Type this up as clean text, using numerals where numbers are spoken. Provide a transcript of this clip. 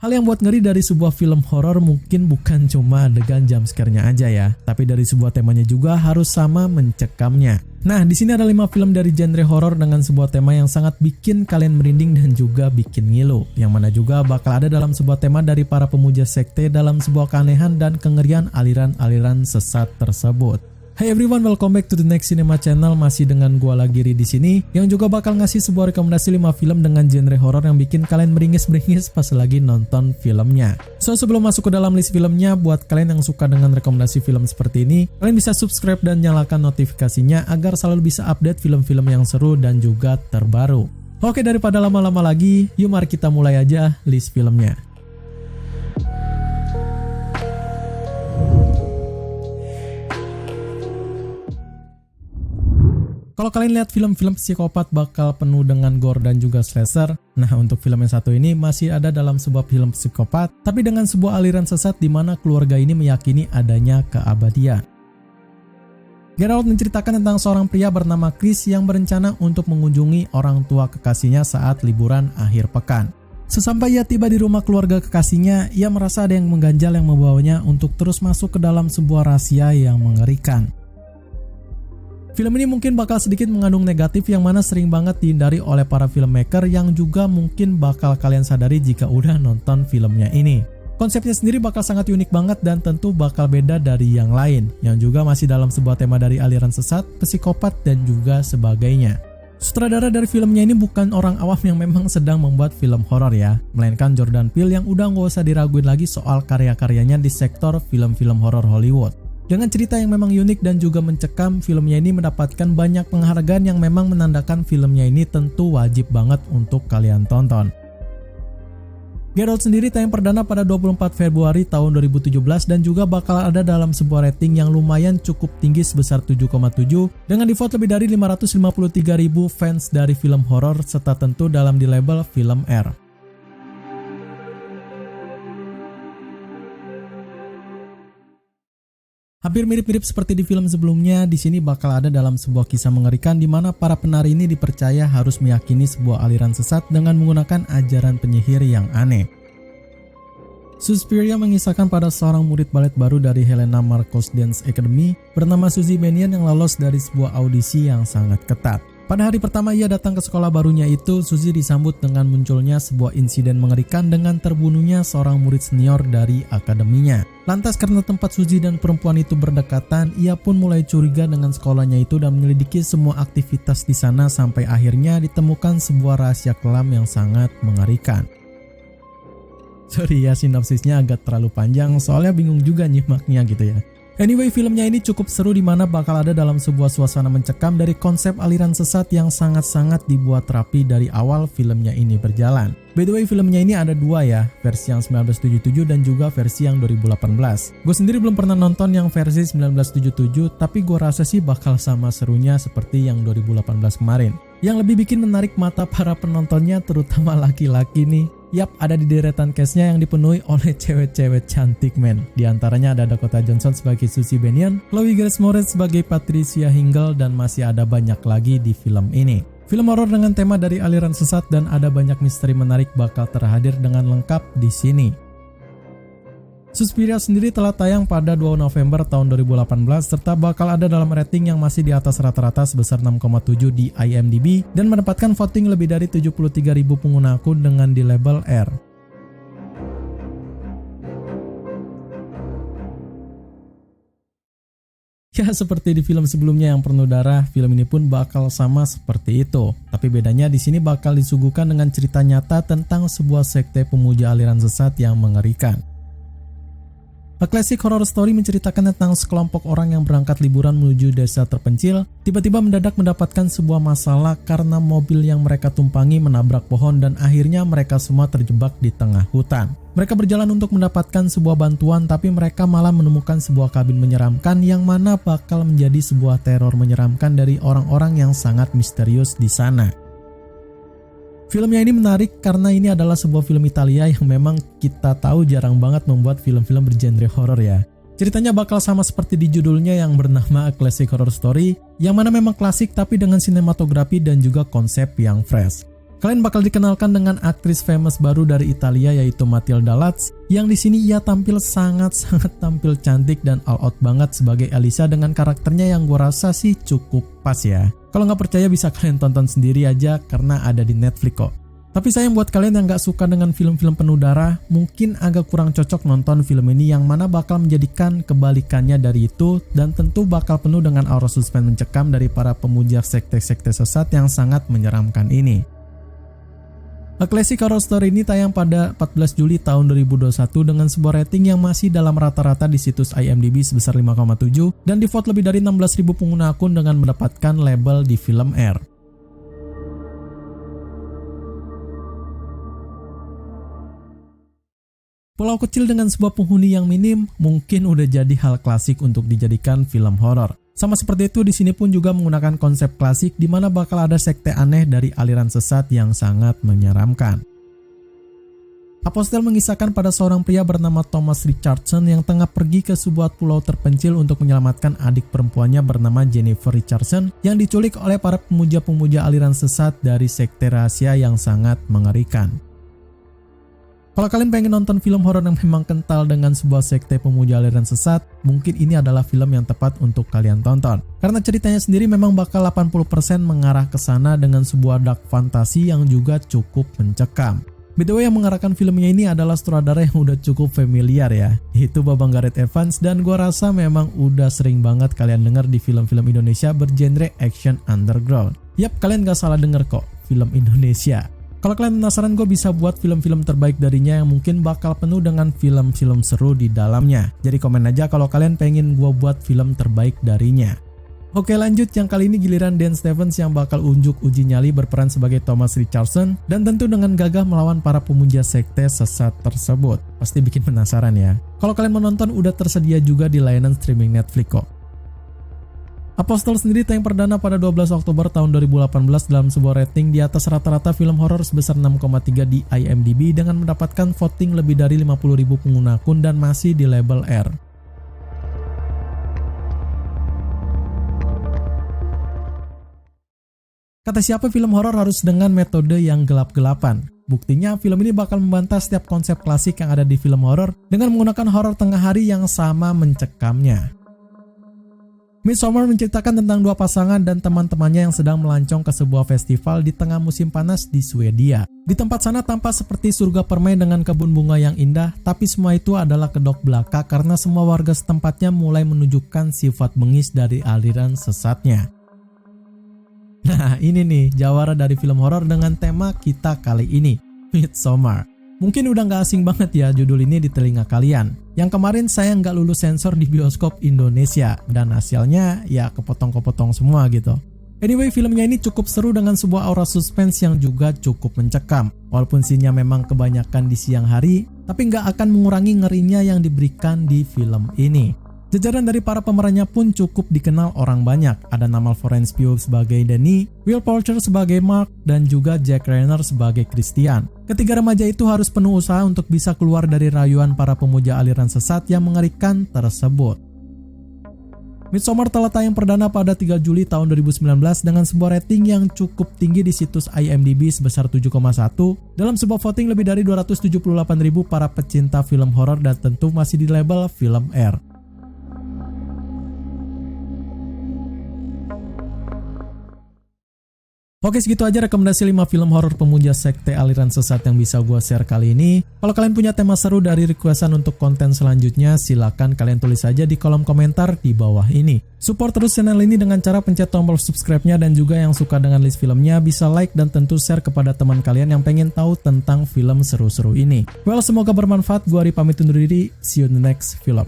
Hal yang buat ngeri dari sebuah film horor mungkin bukan cuma adegan jump scare-nya aja ya, tapi dari sebuah temanya juga harus sama mencekamnya. Nah, di sini ada 5 film dari genre horor dengan sebuah tema yang sangat bikin kalian merinding dan juga bikin ngilu, yang mana juga bakal ada dalam sebuah tema dari para pemuja sekte dalam sebuah keanehan dan kengerian aliran-aliran sesat tersebut. Hey everyone, welcome back to the Next Cinema Channel. Masih dengan gua lagi di sini yang juga bakal ngasih sebuah rekomendasi 5 film dengan genre horor yang bikin kalian meringis-meringis pas lagi nonton filmnya. So, sebelum masuk ke dalam list filmnya, buat kalian yang suka dengan rekomendasi film seperti ini, kalian bisa subscribe dan nyalakan notifikasinya agar selalu bisa update film-film yang seru dan juga terbaru. Oke, daripada lama-lama lagi, yuk mari kita mulai aja list filmnya. Kalau kalian lihat film-film psikopat bakal penuh dengan gore dan juga slasher, nah untuk film yang satu ini masih ada dalam sebuah film psikopat, tapi dengan sebuah aliran sesat di mana keluarga ini meyakini adanya keabadian. Get Out menceritakan tentang seorang pria bernama Chris yang berencana untuk mengunjungi orang tua kekasihnya saat liburan akhir pekan. Sesampai ia tiba di rumah keluarga kekasihnya, ia merasa ada yang mengganjal yang membawanya untuk terus masuk ke dalam sebuah rahasia yang mengerikan. Film ini mungkin bakal sedikit mengandung negatif yang mana sering banget dihindari oleh para filmmaker yang juga mungkin bakal kalian sadari jika udah nonton filmnya ini. Konsepnya sendiri bakal sangat unik banget dan tentu bakal beda dari yang lain, yang juga masih dalam sebuah tema dari aliran sesat, psikopat, dan juga sebagainya. Sutradara dari filmnya ini bukan orang awam yang memang sedang membuat film horor ya, melainkan Jordan Peele yang udah gak usah diraguin lagi soal karya-karyanya di sektor film-film horor Hollywood. Dengan cerita yang memang unik dan juga mencekam, filmnya ini mendapatkan banyak penghargaan yang memang menandakan filmnya ini tentu wajib banget untuk kalian tonton. Get Out sendiri tayang perdana pada 24 Februari tahun 2017 dan juga bakal ada dalam sebuah rating yang lumayan cukup tinggi sebesar 7,7 dengan di-vote lebih dari 553.000 fans dari film horor serta tentu dalam di label film R. Hampir mirip-mirip seperti di film sebelumnya, di sini bakal ada dalam sebuah kisah mengerikan di mana para penari ini dipercaya harus meyakini sebuah aliran sesat dengan menggunakan ajaran penyihir yang aneh. Suspiria mengisahkan pada seorang murid balet baru dari Helena Marcos Dance Academy bernama Suzy Benian yang lolos dari sebuah audisi yang sangat ketat. Pada hari pertama ia datang ke sekolah barunya itu, Suzy disambut dengan munculnya sebuah insiden mengerikan dengan terbunuhnya seorang murid senior dari akademinya. Lantas karena tempat Suzy dan perempuan itu berdekatan, ia pun mulai curiga dengan sekolahnya itu dan menyelidiki semua aktivitas di sana sampai akhirnya ditemukan sebuah rahasia kelam yang sangat mengerikan. Sorry ya, sinopsisnya agak terlalu panjang soalnya bingung juga nyimaknya gitu ya. Anyway, filmnya ini cukup seru di mana bakal ada dalam sebuah suasana mencekam dari konsep aliran sesat yang sangat-sangat dibuat rapi dari awal filmnya ini berjalan. By the way, filmnya ini ada dua ya, versi yang 1977 dan juga versi yang 2018. Gue sendiri belum pernah nonton yang versi 1977, tapi gue rasa sih bakal sama serunya seperti yang 2018 kemarin. Yang lebih bikin menarik mata para penontonnya, terutama laki-laki nih. Yap, ada di deretan cast-nya yang dipenuhi oleh cewek-cewek cantik men. Di antaranya ada Dakota Johnson sebagai Suzy Benian, Chloe Grace Moretz sebagai Patricia Hingle, dan masih ada banyak lagi di film ini. Film horor dengan tema dari aliran sesat dan ada banyak misteri menarik bakal terhadir dengan lengkap di sini. Suspiria sendiri telah tayang pada 2 November tahun 2018 serta bakal ada dalam rating yang masih di atas rata-rata sebesar 6,7 di IMDb dan mendapatkan voting lebih dari 73.000 pengguna akun dengan di label R. Ya, seperti di film sebelumnya yang penuh darah, film ini pun bakal sama seperti itu. Tapi bedanya di sini bakal disuguhkan dengan cerita nyata tentang sebuah sekte pemuja aliran sesat yang mengerikan. A Classic Horror Story menceritakan tentang sekelompok orang yang berangkat liburan menuju desa terpencil, tiba-tiba mendadak mendapatkan sebuah masalah karena mobil yang mereka tumpangi menabrak pohon dan akhirnya mereka semua terjebak di tengah hutan. Mereka berjalan untuk mendapatkan sebuah bantuan tapi mereka malah menemukan sebuah kabin menyeramkan yang mana bakal menjadi sebuah teror menyeramkan dari orang-orang yang sangat misterius di sana. Filmnya ini menarik karena ini adalah sebuah film Italia yang memang kita tahu jarang banget membuat film-film bergenre horor ya. Ceritanya bakal sama seperti di judulnya yang bernama A Classic Horror Story, yang mana memang klasik tapi dengan sinematografi dan juga konsep yang fresh. Kalian bakal dikenalkan dengan aktris famous baru dari Italia yaitu Matilda Lutz, yang di sini ia tampil sangat tampil cantik dan all out banget sebagai Elisa dengan karakternya yang gue rasa sih cukup pas ya. Kalau nggak percaya bisa kalian tonton sendiri aja karena ada di Netflix kok. Tapi sayang buat kalian yang gak suka dengan film-film penuh darah, mungkin agak kurang cocok nonton film ini yang mana bakal menjadikan kebalikannya dari itu dan tentu bakal penuh dengan aura suspense mencekam dari para pemuja sekte-sekte sesat yang sangat menyeramkan ini. A Classic Horror Story ini tayang pada 14 Juli tahun 2021 dengan sebuah rating yang masih dalam rata-rata di situs IMDb sebesar 5,7 dan di-vote lebih dari 16.000 pengguna akun dengan mendapatkan label di film R. Pulau kecil dengan sebuah penghuni yang minim mungkin udah jadi hal klasik untuk dijadikan film horor. Sama seperti itu di sini pun juga menggunakan konsep klasik di mana bakal ada sekte aneh dari aliran sesat yang sangat menyeramkan. Apostel mengisahkan pada seorang pria bernama Thomas Richardson yang tengah pergi ke sebuah pulau terpencil untuk menyelamatkan adik perempuannya bernama Jennifer Richardson yang diculik oleh para pemuja-pemuja aliran sesat dari sekte rahasia yang sangat mengerikan. Kalau kalian pengen nonton film horor yang memang kental dengan sebuah sekte pemuja aliran sesat, mungkin ini adalah film yang tepat untuk kalian tonton. Karena ceritanya sendiri memang bakal 80% mengarah ke sana dengan sebuah dark fantasi yang juga cukup mencekam. By the way, yang mengarahkan filmnya ini adalah sutradara yang udah cukup familiar ya, yaitu Babang Gareth Evans, dan gua rasa memang udah sering banget kalian denger di film-film Indonesia bergenre action underground. Yap, kalian gak salah denger kok, film Indonesia. Kalau kalian penasaran, gue bisa buat film-film terbaik darinya yang mungkin bakal penuh dengan film-film seru di dalamnya. Jadi komen aja kalau kalian pengen gue buat film terbaik darinya. Oke lanjut, yang kali ini giliran Dan Stevens yang bakal unjuk uji nyali berperan sebagai Thomas Richardson dan tentu dengan gagah melawan para pemuja sekte sesat tersebut. Pasti bikin penasaran ya. Kalau kalian mau nonton udah tersedia juga di layanan streaming Netflix kok. Apostle sendiri tayang perdana pada 12 Oktober tahun 2018 dalam sebuah rating di atas rata-rata film horor sebesar 6,3 di IMDb dengan mendapatkan voting lebih dari 50.000 pengguna akun dan masih di label R. Kata siapa film horor harus dengan metode yang gelap-gelapan? Buktinya film ini bakal membantah setiap konsep klasik yang ada di film horor dengan menggunakan horor tengah hari yang sama mencekamnya. Midsommar menceritakan tentang dua pasangan dan teman-temannya yang sedang melancong ke sebuah festival di tengah musim panas di Swedia. Di tempat sana tampak seperti surga permen dengan kebun bunga yang indah, tapi semua itu adalah kedok belaka karena semua warga setempatnya mulai menunjukkan sifat bengis dari aliran sesatnya. Nah ini nih jawara dari film horor dengan tema kita kali ini, Midsommar. Mungkin udah gak asing banget ya judul ini di telinga kalian. Yang kemarin saya nggak lulus sensor di bioskop Indonesia dan hasilnya ya kepotong-kepotong semua gitu. Anyway, filmnya ini cukup seru dengan sebuah aura suspense yang juga cukup mencekam. Walaupun scene-nya memang kebanyakan di siang hari, tapi nggak akan mengurangi ngerinya yang diberikan di film ini. Jajaran dari para pemerannya pun cukup dikenal orang banyak. Ada nama Florence Pugh sebagai Danny, Will Poulter sebagai Mark, dan juga Jack Reynor sebagai Christian. Ketiga remaja itu harus penuh usaha untuk bisa keluar dari rayuan para pemuja aliran sesat yang mengerikan tersebut. Midsommar telah tayang perdana pada 3 Juli tahun 2019 dengan sebuah rating yang cukup tinggi di situs IMDb sebesar 7,1 dalam sebuah voting lebih dari 278.000 para pecinta film horor dan tentu masih di label film R. Oke, segitu aja rekomendasi 5 film horor pemuja sekte aliran sesat yang bisa gue share kali ini. Kalau kalian punya tema seru dari requestan untuk konten selanjutnya, silakan kalian tulis aja di kolom komentar di bawah ini. Support terus channel ini dengan cara pencet tombol subscribe-nya, dan juga yang suka dengan list filmnya bisa like dan tentu share kepada teman kalian yang pengen tahu tentang film seru-seru ini. Well, semoga bermanfaat. Gue Ari pamit undur diri. See you in the next film.